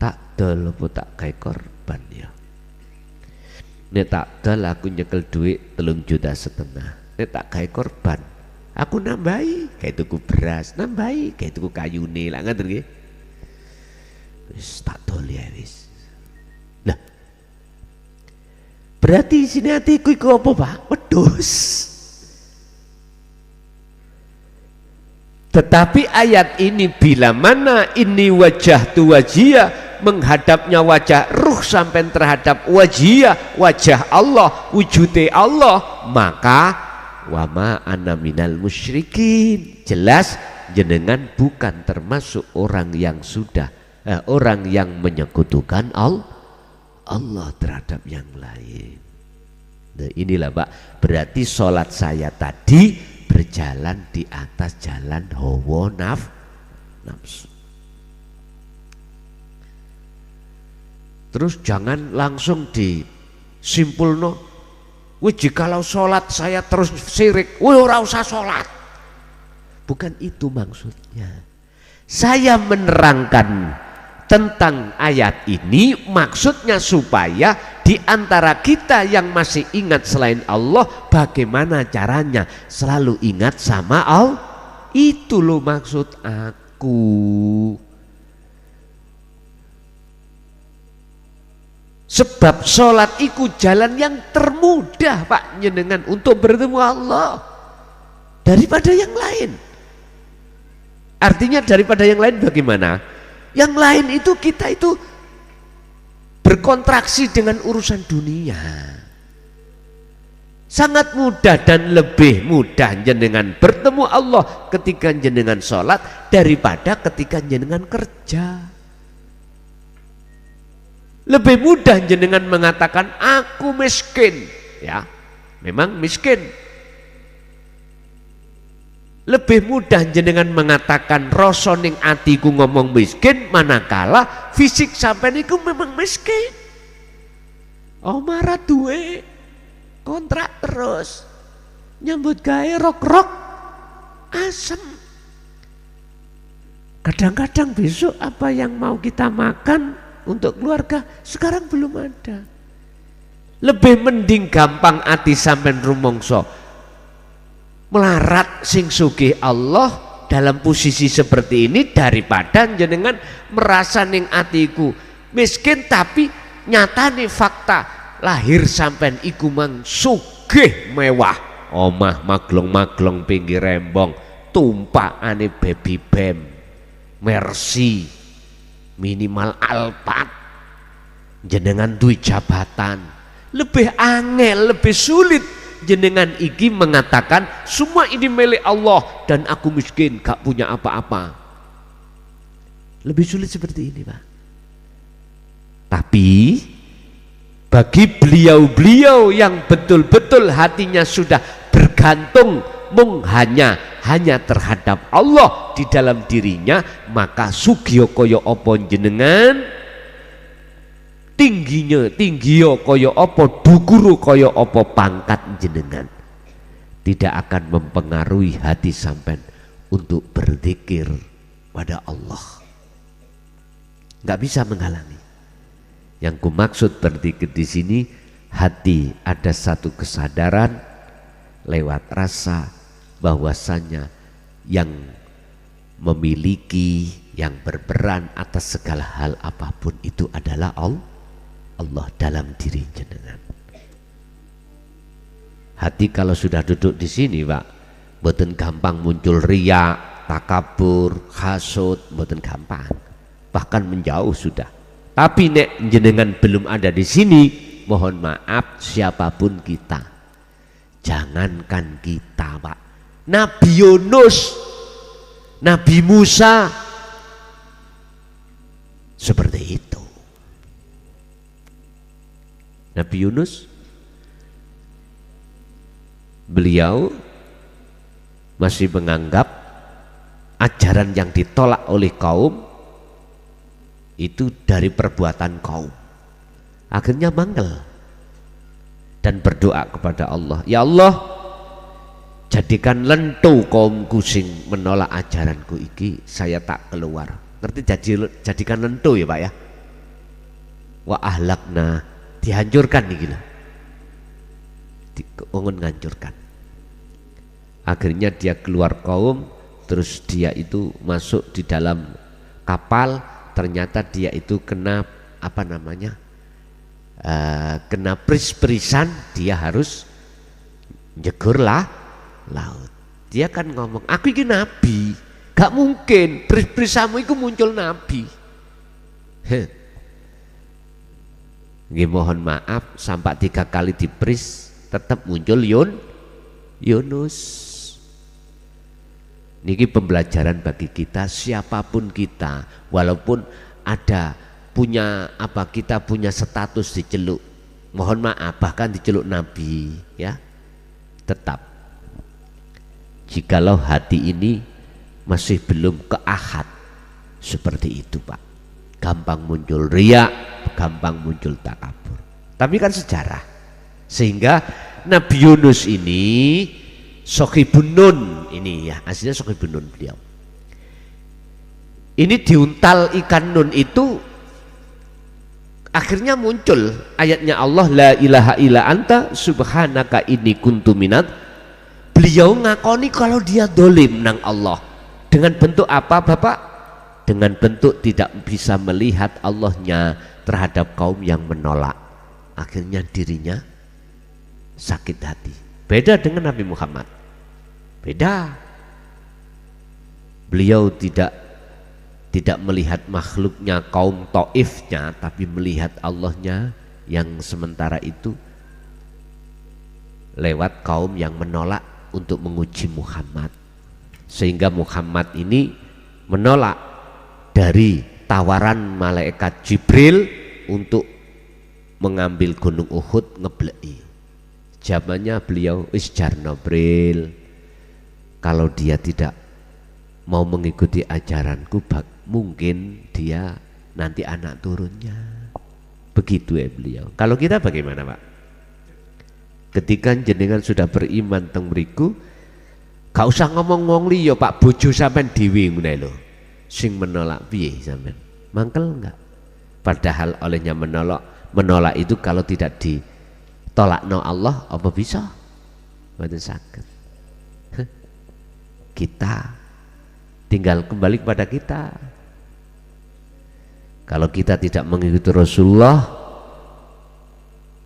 tak dol apa tak gawe korban ya. Nek tak dol aku nyekel duit 3,5 juta. Nek tak gawe korban aku nambahi kayak tuku beras, nambahi kayak tuku kayune lah, ngoten nggih. Wis tak dol ya wis. Lah berarti sini hatiku iku apa Pak? Wedhus. Tetapi ayat ini bila mana ini wajjahtu wajhiya, menghadapnya wajah ruh sampai terhadap wajhiya, wajah Allah, wujude Allah, maka wama ana minal musyrikin, jelas jenengan bukan termasuk orang yang sudah orang yang menyekutukan Allah terhadap yang lain. Nah, inilah Pak, berarti sholat saya tadi berjalan di atas jalan hawa nafsu. Terus jangan langsung disimpulno, wih jikalau sholat saya terus syirik, wih ora usah sholat. Bukan itu maksudnya. Saya menerangkan tentang ayat ini maksudnya supaya di antara kita yang masih ingat selain Allah, bagaimana caranya selalu ingat sama Allah. Itu loh maksud aku. Sebab sholat itu jalan yang termudah Pak jenengan untuk bertemu Allah daripada yang lain. Artinya daripada yang lain bagaimana? Yang lain itu kita itu berkontraksi dengan urusan dunia. Sangat mudah dan lebih mudah jenengan bertemu Allah ketika jenengan sholat daripada ketika jenengan kerja. Lebih mudah jenengan mengatakan aku miskin, ya, memang miskin. Lebih mudah jenengan mengatakan rasa ning atiku ngomong miskin, manakala fisik sampai niku memang miskin. Omah duwe kontrak terus, nyambut gawe rok-rok asem. Kadang-kadang besok apa yang mau kita makan untuk keluarga sekarang belum ada. Lebih mending gampang ati sampean rumangsa melarat sing sugih Allah dalam posisi seperti ini daripada jenengan merasa ning atiku miskin tapi nyatane fakta lahir sampean iku mang sugih mewah, omah maglong-maglong pinggir rembong, tumpakane baby bem, Mercy, minimal Alphard, jenengan duwe jabatan. Lebih angel, lebih sulit jenengan iki mengatakan semua ini milik Allah dan aku miskin gak punya apa-apa. Lebih sulit seperti ini Pak. Tapi bagi beliau-beliau yang betul-betul hatinya sudah bergantung hanya terhadap Allah di dalam dirinya, maka sugih kaya apa jenengan, tinggiyo kaya apa, dukuru kaya apa pangkat jenengan, tidak akan mempengaruhi hati sampean untuk berzikir pada Allah. Nggak bisa menghalangi. Yang kumaksud berzikir di sini, hati ada satu kesadaran lewat rasa bahwasanya yang memiliki, yang berperan atas segala hal apapun itu adalah Allah dalam diri jenengan. Hati kalau sudah duduk di sini Pak, mboten gampang muncul riya, takabur, hasud, mboten gampang, bahkan menjauh sudah. Tapi nek jenengan belum ada di sini, mohon maaf siapapun kita, jangankan kita Pak, Nabi Yunus, Nabi Musa seperti itu. Nabi Yunus, beliau masih menganggap ajaran yang ditolak oleh kaum itu dari perbuatan kaum. Akhirnya manggel dan berdoa kepada Allah, ya Allah, jadikan lentu kaumku sing menolak ajaranku iki, saya tak keluar. Ngerti jadikan lentu ya Pak ya. Wa ahlakna, dihancurkan nih gila, ngancurkan. Akhirnya dia keluar kaum, terus dia itu masuk di dalam kapal, ternyata dia itu kena apa namanya, kena pris-prisan, dia harus jegur laut. Dia kan ngomong, aku ini nabi, gak mungkin pris-prisamu itu muncul nabi. Mohon maaf, sampai 3 kali dipris tetap muncul Yunus. Niki pembelajaran bagi kita, siapapun kita, walaupun ada punya apa, kita punya status diceluk mohon maaf bahkan diceluk nabi ya, tetap jikalau hati ini masih belum keahad seperti itu Pak, gampang muncul riya, gampang muncul takabur. Tapi kan sejarah, sehingga Nabi Yunus ini Sohibun Nun ini ya, aslinya Sohibun Nun beliau. Ini diuntal ikan nun itu akhirnya muncul ayatnya Allah la ilaha illa anta subhanaka inni kuntu minat. Beliau ngakoni kalau dia dolim nang Allah. Dengan bentuk apa Bapak? Dengan bentuk tidak bisa melihat Allahnya terhadap kaum yang menolak. Akhirnya dirinya sakit hati. Beda dengan Nabi Muhammad. Beda. Beliau tidak melihat makhluknya kaum Taifnya, tapi melihat Allahnya yang sementara itu lewat kaum yang menolak untuk menguji Muhammad, sehingga Muhammad ini menolak dari tawaran malaikat Jibril untuk mengambil gunung Uhud ngeblei. Zamannya beliau isjar Nobril, kalau dia tidak mau mengikuti ajaranku mungkin dia nanti anak turunnya. Begitu ya beliau. Kalau kita bagaimana Pak? Ketika jenengan sudah beriman teng mriku, gak usah ngomong-ngomong liya Pak, bojo sampean dhewe ngene lho. Sing menolak piye sampean? Mangkel enggak? Padahal olehnya menolak itu kalau tidak ditolakno Allah apa bisa? Mboten saged. Kita tinggal kembali kepada kita. Kalau kita tidak mengikuti Rasulullah,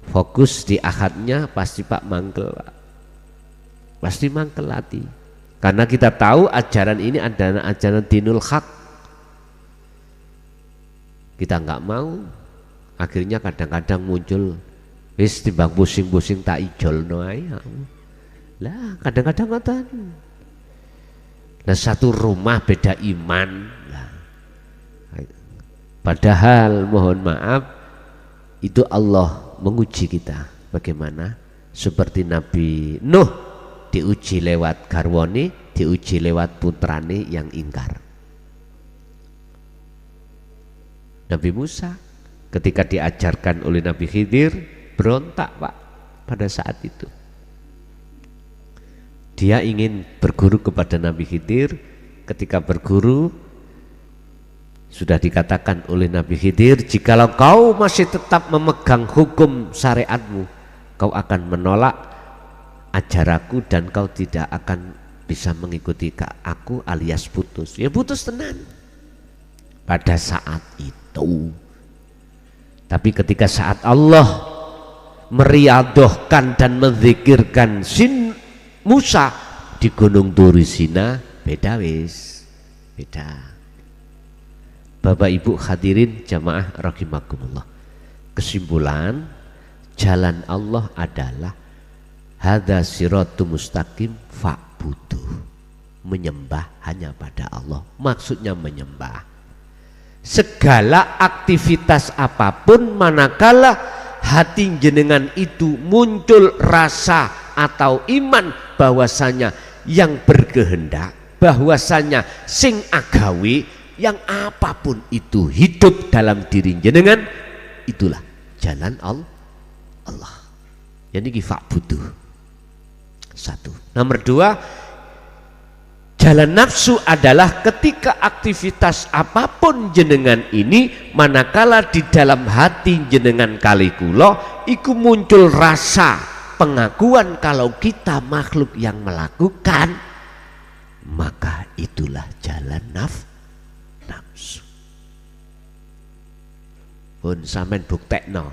fokus di akadnya, pasti Pak mangkel Pak. Pasti mangkel hati. Karena kita tahu ajaran ini adalah ajaran dinul haq. Kita nggak mau, akhirnya kadang-kadang muncul wis timbang pusing-pusing tak ijolno ae. Lah kadang-kadang ngoten. Nah satu rumah beda iman lah. Padahal mohon maaf itu Allah menguji kita. Bagaimana? Seperti Nabi Nuh diuji lewat garwani, diuji lewat putrane yang ingkar. Nabi Musa ketika diajarkan oleh Nabi Khidir berontak Pak pada saat itu. Dia ingin berguru kepada Nabi Khidir. Ketika berguru sudah dikatakan oleh Nabi Khidir, jikalau kau masih tetap memegang hukum syariatmu, kau akan menolak ajaraku dan kau tidak akan bisa mengikuti aku alias putus. Ya putus tenan pada saat itu. Tapi ketika saat Allah meriadohkan dan menzikirkan Musa di Gunung Turi Sina, beda wis, beda. Bapak Ibu hadirin jamaah rahimakumullah. Kesimpulan, jalan Allah adalah hadza siratul mustaqim fa'budu. Menyembah hanya pada Allah. Maksudnya menyembah. Segala aktivitas apapun manakala hati jenengan itu muncul rasa atau iman bahwasanya yang berkehendak, bahwasanya sing agawi, yang apapun itu hidup dalam diri jenengan, itulah jalan Allah. Jadi fa'budu. Satu. Nomor dua, jalan nafsu adalah ketika aktivitas apapun jenengan ini manakala di dalam hati jenengan kali kula iku muncul rasa pengakuan kalau kita makhluk yang melakukan, maka itulah jalan nafsu. Pun sampean buktekno,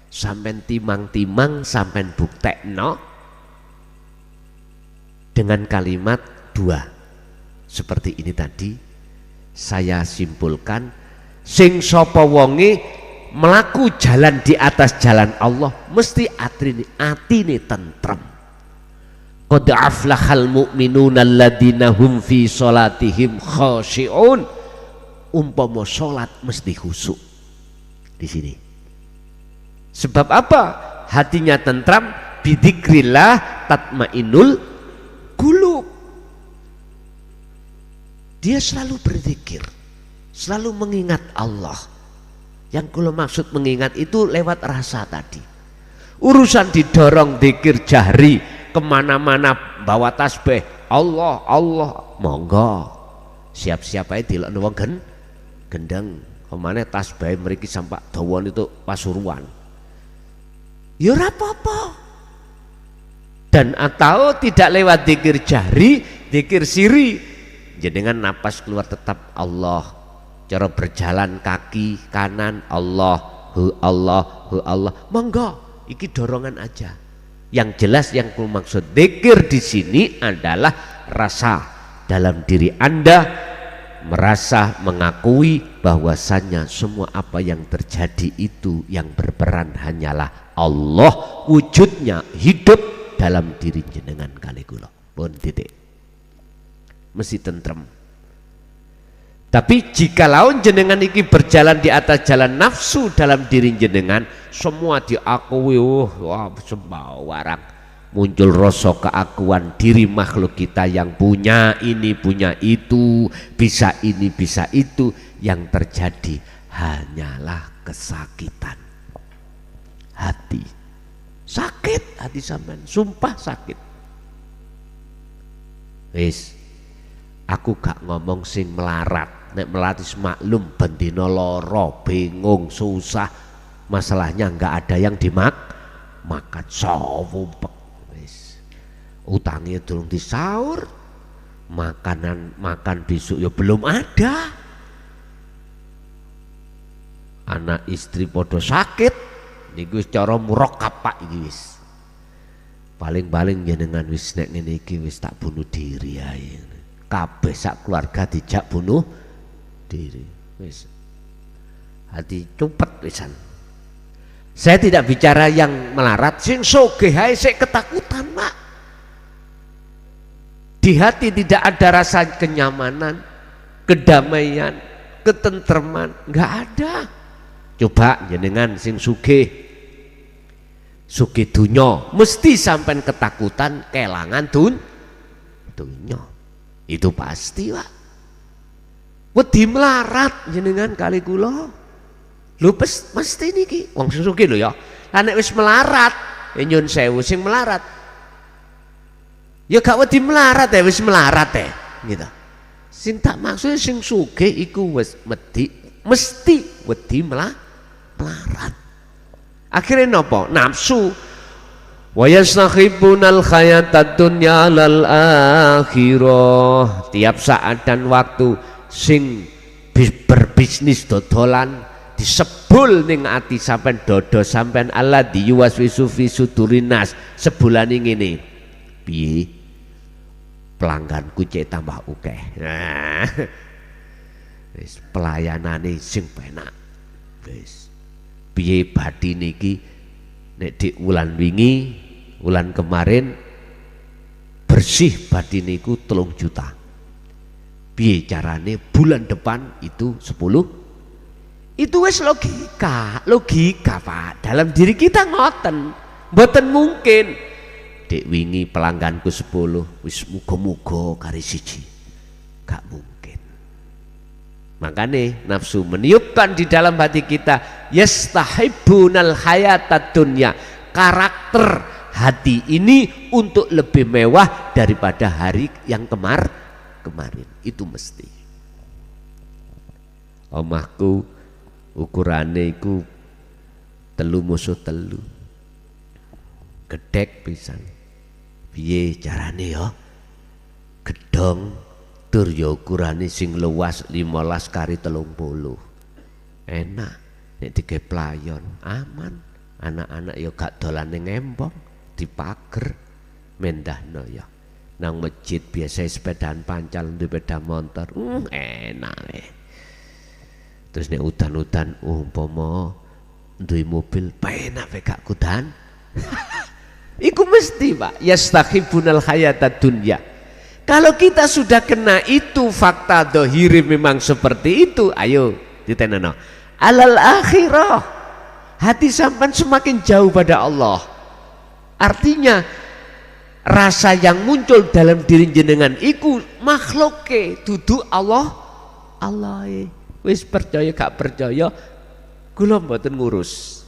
sampean timang-timang, sampean buktekno dengan kalimat dua seperti ini tadi. Saya simpulkan, sing sapa wonge melaku jalan di atas jalan Allah mesti atine tentrem. Qad aflahal mu'minuna alladzina hum fi sholatihim khashi'un. Umpama sholat mesti khusyuk. Di sini Sebab apa? Hatinya tentram, bidzikrillah tatmainul qulub. Dia selalu berzikir, selalu mengingat Allah. Yang kalau maksud mengingat itu lewat rasa tadi. Urusan didorong zikir jahri kemana-mana bawa tasbih Allah Allah, monggo siap-siap aja dilokno wong gendeng kemana tasbih mriki sampai dawan itu Pasuruan ya ora apa-apa. Dan atau tidak lewat zikir jahri, zikir siri, jenengan napas keluar tetap Allah, cara berjalan kaki kanan Allah hu Allah hu Allah, monggo iki dorongan aja. Yang jelas yang ku maksud zikir di sini adalah rasa dalam diri Anda, merasa mengakui bahwasannya semua apa yang terjadi itu yang berperan hanyalah Allah, wujudnya hidup dalam diri jenengan kali kula pun titik mesti tentrem. Tapi jika laun jenengan iki berjalan di atas jalan nafsu dalam diri jenengan, semua diakui, wah sembarang muncul rasa keakuan diri makhluk kita yang punya ini punya itu, bisa ini bisa itu, yang terjadi hanyalah kesakitan hati. Sakit hati sampean, sumpah sakit. Wis, aku gak ngomong sing melarat. Nek melatis maklum bendino loro, bingung, susah, masalahnya nggak ada yang makan sawumpek. Wis, utangnya durung disaur, makan besok ya belum ada. Anak istri podo sakit, niku wis cara murokab Pak iki wis. Paling-paling jenengan wis nek ngene iki wis tak bunuh diri ae. Kabeh sak keluarga dijak bunuh diri, wis hati cupet wisan. Saya tidak bicara yang melarat, sing sogeh ae sik ketakutan Pak. Di hati tidak ada rasa kenyamanan, kedamaian, ketentreman, nggak ada. Coba jenengan sing sugih dunya mesti sampai ketakutan kelangan dunya, itu pasti Pak. Wedi melarat jenengan kali kula. Lho mesti niki wong sugih lho ya. Lah nek wis melarat, nyun sewu sing melarat. Ya gak wedi melarat ya wis melarat ya, gitu. Sing tak maksud sing sugih iku wis mesti wedi melarat. Akhirnya napa? Nafsu. Wa yastakhibunal hayatad dunya lal akhirah. Tiap saat dan waktu sing berbisnis dodolan disebul ning ati sampean dodo sampean Allah diuwaswisu fi sudurinas sebulan ngene piye pelangganku cek tambah akeh. Nah, wis pelayanane sing penak. Wis piye bathine iki nek dik wulan wingi wulan kemarin bersih bathine iku 3 juta. Piye carane bulan depan itu 10? Itu wis logika Pak. Dalam diri kita ngoten, mboten mungkin. Dek wingi pelangganku 10, wis muga-muga kari siji. Gak mungkin. Makanya nafsu meniupkan di dalam hati kita yastahibbunal hayatad dunya. Karakter hati ini untuk lebih mewah daripada hari yang kemarin itu mesti. Omahku ukurane iku 3x3 gedhek pisan. Piye carane ya? Gedhong tur ya ukurane sing luas 15 kali 30. Enak nek dige playon aman. Anak-anak ya gak dolane ngempong dipager mendahno ya. Nang masjid biasa sepedaan pancal di sepeda motor enak terus nek udan-udan umpama duwe mobil penak gak kudan. Iku mesti Pak yastakhibunal hayatad dunya. Kalau kita sudah kena itu fakta dohiri memang seperti itu, ayo ditenono alal akhirah, hati sampean semakin jauh pada Allah. Artinya rasa yang muncul dalam diri jenengan iku makhluke dudu Allah. Wis percaya gak percaya kula mboten ngurus.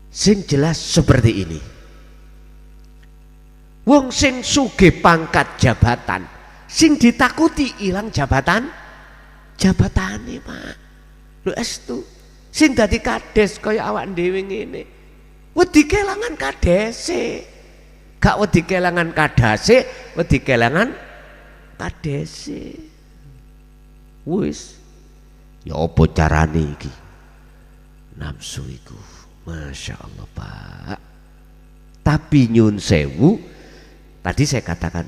Sing jelas seperti ini. Wong sing sugih pangkat jabatan, sing ditakuti ilang jabatane Pak. Lho estu sing dadi kades kaya awak dhewe ngene. Wedi kelangan kadese. Gak wedi kelangan kadase, wedi kelangan kadese. Wis ya apa carane iki? Nafsu iku Masya Allah Pak. Tapi nyun sewu, tadi saya katakan,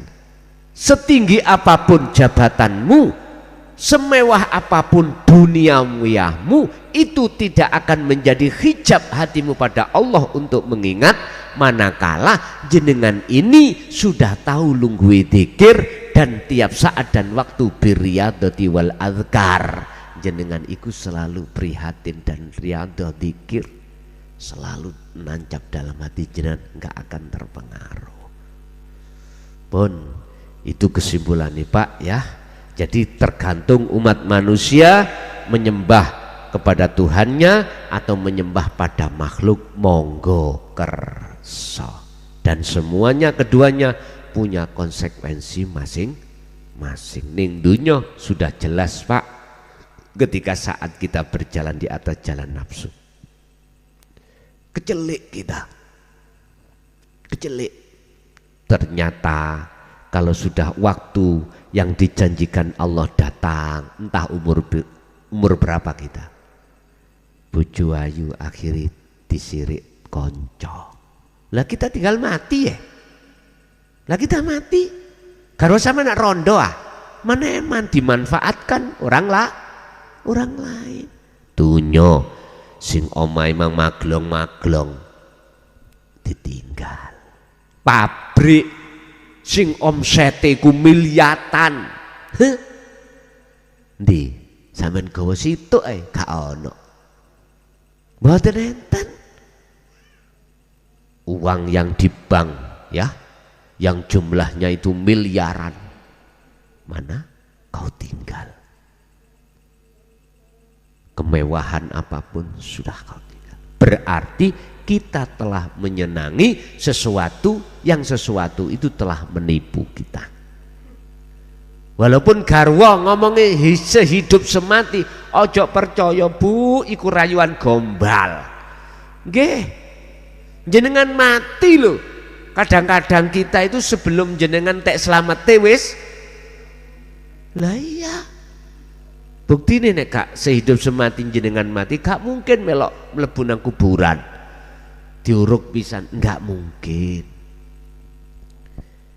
setinggi apapun jabatanmu, semewah apapun duniawiyahmu, itu tidak akan menjadi hijab hatimu pada Allah untuk mengingat, manakala jenengan ini sudah tahu lungguhi dzikir dan tiap saat dan waktu birriyadati wal azkar. Jenengan iku selalu prihatin dan riyadhah dzikir selalu nancap dalam hati jenengan, nggak akan terpengaruh. Pun itu kesimpulannya Pak ya. Jadi tergantung umat manusia menyembah kepada Tuhannya atau menyembah pada makhluk, monggo kersa. Dan semuanya keduanya punya konsekuensi masing-masing. Ning dunya sudah jelas Pak, ketika saat kita berjalan di atas jalan nafsu, kecelik kita, kecelik. Ternyata kalau sudah waktu yang dijanjikan Allah datang, entah umur berapa kita, bojo ayu akhiri disirik konco. Lah kita tinggal mati ya. Lah kita mati. Karo sama nak rondo mana eman dimanfaatkan orang lain. Dunyo sing omai mang maglong ditinggal. Pabrik sing omsete ku miliatan. Ndi sampean gawa situk gak ono. Mboten enten. Uang yang di bank ya, yang jumlahnya itu miliaran, mana kau tinggal? Kemewahan apapun sudah kau tinggal. Berarti kita telah menyenangi sesuatu yang sesuatu itu telah menipu kita. Walaupun garwa ngomongi sehidup semati, ojo percaya Bu, iku rayuan gombal. Nggih. Jenengan mati loh. Kadang-kadang kita itu sebelum jenengan tek selamat wis. Lah iya. Bukti nih nek kak sehidup semati jenengan mati, gak mungkin melok mlebu nang kuburan. Diuruk pisan, enggak mungkin.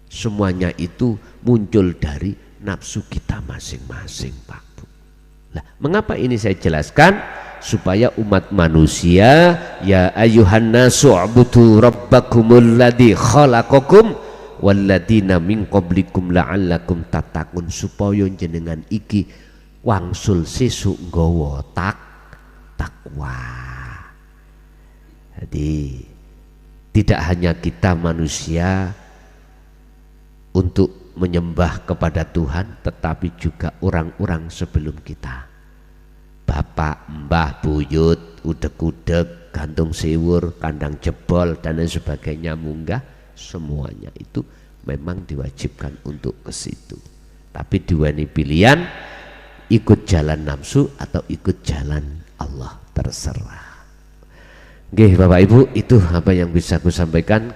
Semuanya itu muncul dari nafsu kita masing-masing Pak Bu. Lah, mengapa ini saya jelaskan? Supaya umat manusia, ya ayuhan nasu ubudu rabbakumul ladzi khalaqakum walladzina min qablikum la'allakum tattaqun, supaya jenengan iki wangsul sesuk nggawa takwa. Jadi tidak hanya kita manusia untuk menyembah kepada Tuhan, tetapi juga orang-orang sebelum kita. Bapak, mbah, buyut, udek-udek, gantung siwur, kandang jebol dan lain sebagainya munggah, semuanya itu memang diwajibkan untuk ke situ. Tapi diweni pilihan, ikut jalan nafsu atau ikut jalan Allah, terserah. Oke Bapak Ibu, itu apa yang bisa aku sampaikan.